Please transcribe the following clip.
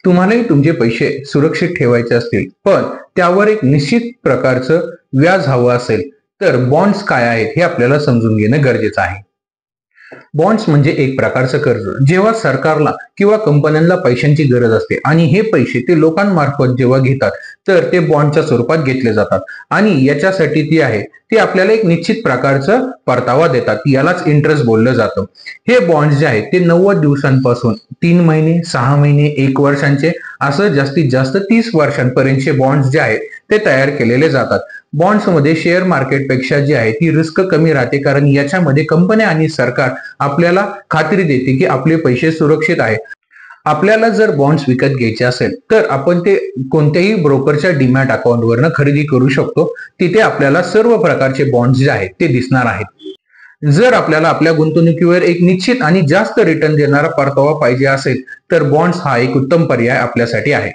तुम्हालाही तुमचे पैसे सुरक्षित ठेवायचे असतील, पण त्यावर एक निश्चित प्रकारचं व्याज हवं असेल, तर बॉन्ड्स काय आहेत हे आपल्याला समजून घेणं गरजेचं आहे. बॉन्ड्स म्हणजे एक प्रकारचं कर्ज. जेव्हा सरकारला किंवा कंपन्यांना पैशांची गरज असते आणि हे पैसे ते लोकांमार्फत जेव्हा घेतात, तर ते बॉन्डच्या स्वरूपात घेतले जातात आणि याच्यासाठी ती आहे ते आपल्याला एक निश्चित प्रकारचं परतावा देतात. यालाच इंटरेस्ट बोललं जातं. हे बॉन्ड्स जे आहेत ते 90 दिवसांपासून 3 महिने, 6 महिने, 1 वर्षांचे असं जास्तीत जास्त 30 वर्षांपर्यंतचे बॉन्ड्स जे आहेत ते तयार केलेले जातात. बॉन्ड्समध्ये शेअर मार्केटपेक्षा जी आहे ती रिस्क कमी राहते, कारण याच्यामध्ये कंपन्या आणि सरकार आपल्याला खात्री देते की आपले पैसे सुरक्षित आहे. आपल्याला जर बॉन्ड्स विकत घ्यायचे असेल तर आपण ते कोणत्याही ब्रोकरच्या डीमॅट अकाउंटवरनं खरेदी करू शकतो. तिथे आपल्याला सर्व प्रकारचे बॉन्ड्स जे आहेत ते दिसणार आहेत. जर आपल्याला आपल्या गुंतवणुकीवर एक निश्चित आणि जास्त रिटर्न देणारा परतावा पाहिजे असेल, तर बॉन्ड्स हा एक उत्तम पर्याय आपल्यासाठी आहे.